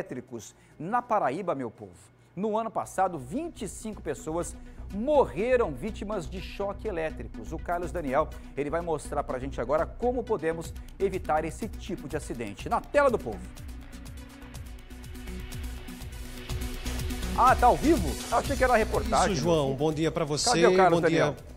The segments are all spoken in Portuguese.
elétricos na Paraíba, meu povo. No ano passado, 25 pessoas morreram vítimas de choque elétricos. O Carlos Daniel, ele vai mostrar pra gente agora como podemos evitar esse tipo de acidente. Na tela do povo. Ah, tá ao vivo? Achei que era reportagem. Isso, João. Bom dia pra você. Cadê o Carlos Bom Daniel? dia.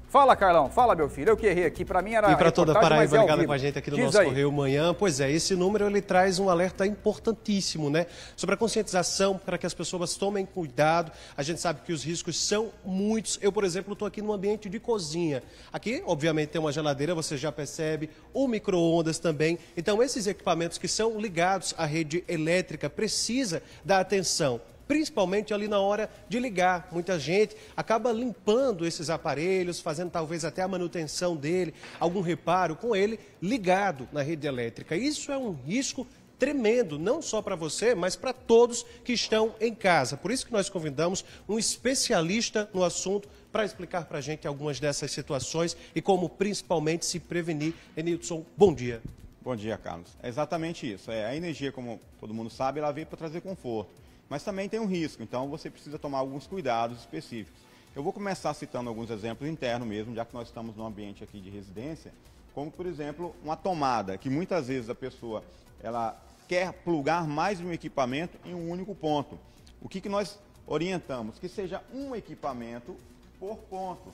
Fala, Carlão. Fala, meu filho. Eu que errei aqui. Pra mim era e para toda a Paraíba ligada com a gente aqui no Diz nosso aí. Correio Manhã. Pois é, esse número ele traz um alerta importantíssimo, né? Sobre a conscientização para que as pessoas tomem cuidado. A gente sabe que os riscos são muitos. Eu, por exemplo, estou aqui num ambiente de cozinha. Aqui, obviamente, tem uma geladeira, você já percebe, o micro-ondas também. Então, esses equipamentos que são ligados à rede elétrica precisa dar atenção. Principalmente ali na hora de ligar. Muita gente acaba limpando esses aparelhos, fazendo talvez até a manutenção dele, algum reparo com ele ligado na rede elétrica. Isso é um risco tremendo, não só para você, mas para todos que estão em casa. Por isso que nós convidamos um especialista no assunto para explicar para a gente algumas dessas situações e como principalmente se prevenir. Enilson, bom dia. Bom dia, Carlos. É exatamente isso. A energia, como todo mundo sabe, ela veio para trazer conforto. Mas também tem um risco, então você precisa tomar alguns cuidados específicos. Eu vou começar citando alguns exemplos internos mesmo, já que nós estamos num ambiente aqui de residência, como, por exemplo, uma tomada, que muitas vezes a pessoa ela quer plugar mais de um equipamento em um único ponto. O que nós orientamos? Que seja um equipamento por ponto,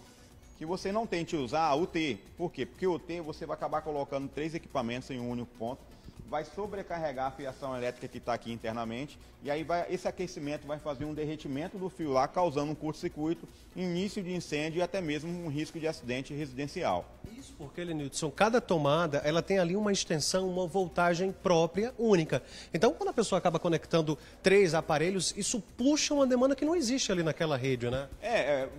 que você não tente usar o T. Por quê? Porque o T você vai acabar colocando 3 equipamentos em um único ponto, vai sobrecarregar a fiação elétrica que está aqui internamente, e aí esse aquecimento vai fazer um derretimento do fio lá, causando um curto-circuito, início de incêndio e até mesmo um risco de acidente residencial. Isso porque, Lenilson, cada tomada ela tem ali uma extensão, uma voltagem própria, única. Então, quando a pessoa acaba conectando 3 aparelhos, isso puxa uma demanda que não existe ali naquela rede, né?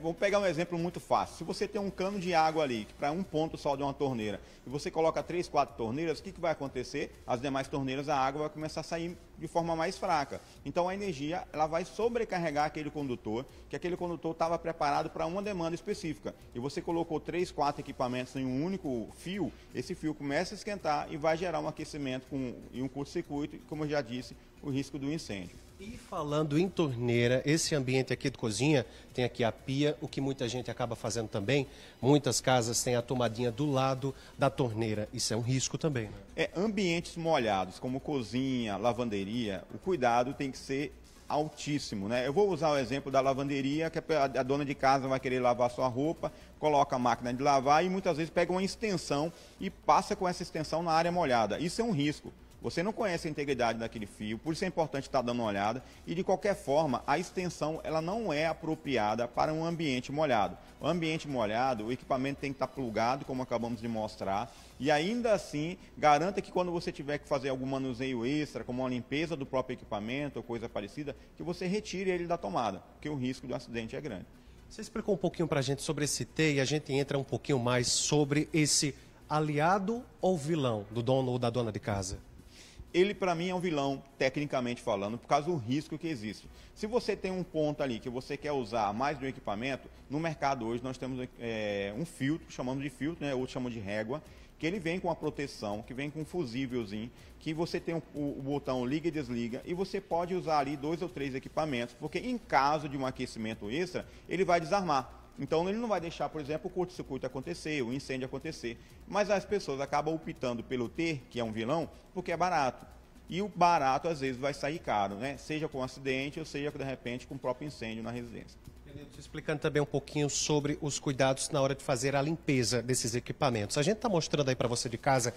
Vou pegar um exemplo muito fácil. Se você tem um cano de água ali, que para um ponto só de uma torneira, e você coloca 3, 4 torneiras, o que vai acontecer? As demais torneiras, a água vai começar a sair de forma mais fraca. Então a energia ela vai sobrecarregar aquele condutor, que aquele condutor estava preparado para uma demanda específica. E você colocou 3, 4 equipamentos em um único fio, esse fio começa a esquentar e vai gerar um aquecimento e um curto-circuito, e, como eu já disse, o risco do incêndio. E falando em torneira, esse ambiente aqui de cozinha, tem aqui a pia, o que muita gente acaba fazendo também, muitas casas têm a tomadinha do lado da torneira, isso é um risco também, né? Ambientes molhados, como cozinha, lavanderia, o cuidado tem que ser altíssimo, né? Eu vou usar o exemplo da lavanderia, que a dona de casa vai querer lavar sua roupa, coloca a máquina de lavar e muitas vezes pega uma extensão e passa com essa extensão na área molhada. Isso é um risco. Você não conhece a integridade daquele fio, por isso é importante estar dando uma olhada. E de qualquer forma, a extensão ela não é apropriada para um ambiente molhado. O ambiente molhado, o equipamento tem que estar plugado, como acabamos de mostrar. E ainda assim, garanta que quando você tiver que fazer algum manuseio extra, como uma limpeza do próprio equipamento ou coisa parecida, que você retire ele da tomada, porque o risco de um acidente é grande. Você explicou um pouquinho para a gente sobre esse T e a gente entra um pouquinho mais sobre esse aliado ou vilão do dono ou da dona de casa? Ele, para mim, é um vilão, tecnicamente falando, por causa do risco que existe. Se você tem um ponto ali que você quer usar mais de um equipamento, no mercado hoje nós temos um filtro, chamamos de filtro, né, outros chamam de régua, que ele vem com a proteção, que vem com um fusívelzinho, que você tem o botão liga e desliga, e você pode usar ali 2 ou 3 equipamentos, porque em caso de um aquecimento extra, ele vai desarmar. Então ele não vai deixar, por exemplo, o curto-circuito acontecer, o incêndio acontecer. Mas as pessoas acabam optando pelo T, que é um vilão, porque é barato. E o barato, às vezes, vai sair caro, né? Seja com acidente ou seja, de repente, com o próprio incêndio na residência. Explicando também um pouquinho sobre os cuidados na hora de fazer a limpeza desses equipamentos. A gente está mostrando aí para você de casa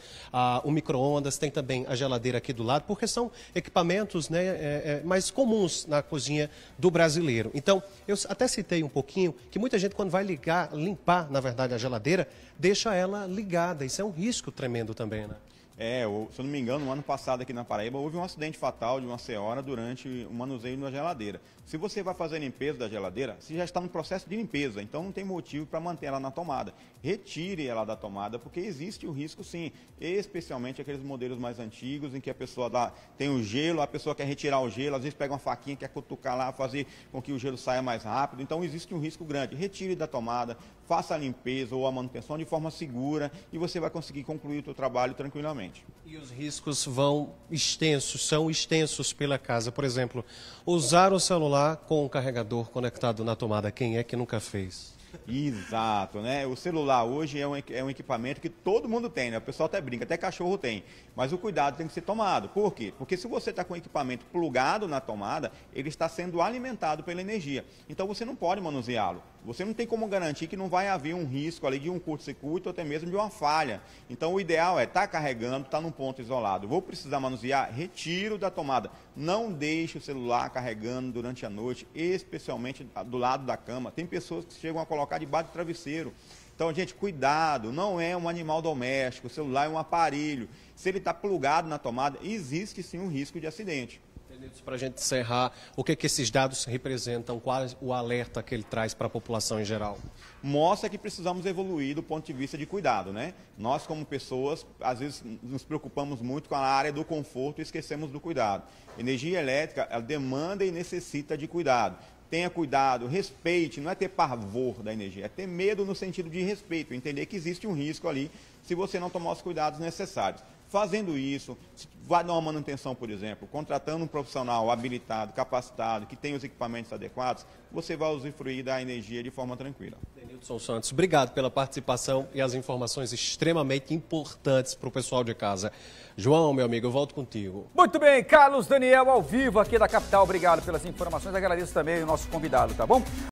o micro-ondas, tem também a geladeira aqui do lado, porque são equipamentos, né, mais comuns na cozinha do brasileiro. Então, eu até citei um pouquinho que muita gente quando vai limpar, na verdade, a geladeira, deixa ela ligada. Isso é um risco tremendo também, né? Se eu não me engano, no ano passado aqui na Paraíba, houve um acidente fatal de uma senhora durante o manuseio na geladeira. Se você vai fazer a limpeza da geladeira, você já está no processo de limpeza, então não tem motivo para manter ela na tomada. Retire ela da tomada, porque existe o risco sim, especialmente aqueles modelos mais antigos, em que a pessoa tem o gelo, a pessoa quer retirar o gelo, às vezes pega uma faquinha, quer cutucar lá, fazer com que o gelo saia mais rápido, então existe um risco grande. Retire da tomada, faça a limpeza ou a manutenção de forma segura e você vai conseguir concluir o seu trabalho tranquilamente. tranquilamente. E os riscos são extensos pela casa. Por exemplo, usar o celular com o carregador conectado na tomada. Quem é que nunca fez? Exato, né? O celular hoje é um equipamento que todo mundo tem, né? O pessoal até brinca, até cachorro tem. Mas o cuidado tem que ser tomado. Por quê? Porque se você está com o equipamento plugado na tomada, ele está sendo alimentado pela energia. Então você não pode manuseá-lo. Você não tem como garantir que não vai haver um risco ali de um curto-circuito ou até mesmo de uma falha. Então o ideal é estar carregando, estar num ponto isolado. Vou precisar manusear? Retiro da tomada. Não deixe o celular carregando durante a noite, especialmente do lado da cama. Tem pessoas que chegam a colocar debaixo do travesseiro. Então, gente, cuidado, não é um animal doméstico, o celular é um aparelho. Se ele está plugado na tomada, existe sim um risco de acidente. Para a gente encerrar, o que esses dados representam, qual é o alerta que ele traz para a população em geral? Mostra que precisamos evoluir do ponto de vista de cuidado, né? Nós, como pessoas, às vezes nos preocupamos muito com a área do conforto e esquecemos do cuidado. Energia elétrica, ela demanda e necessita de cuidado. Tenha cuidado, respeite, não é ter pavor da energia, é ter medo no sentido de respeito, entender que existe um risco ali se você não tomar os cuidados necessários. Fazendo isso, vai dar uma manutenção, por exemplo, contratando um profissional habilitado, capacitado, que tenha os equipamentos adequados, você vai usufruir da energia de forma tranquila. Denilson Santos, obrigado pela participação e as informações extremamente importantes para o pessoal de casa. João, meu amigo, eu volto contigo. Muito bem, Carlos Daniel ao vivo aqui da capital. Obrigado pelas informações. Agradeço também o nosso convidado, tá bom?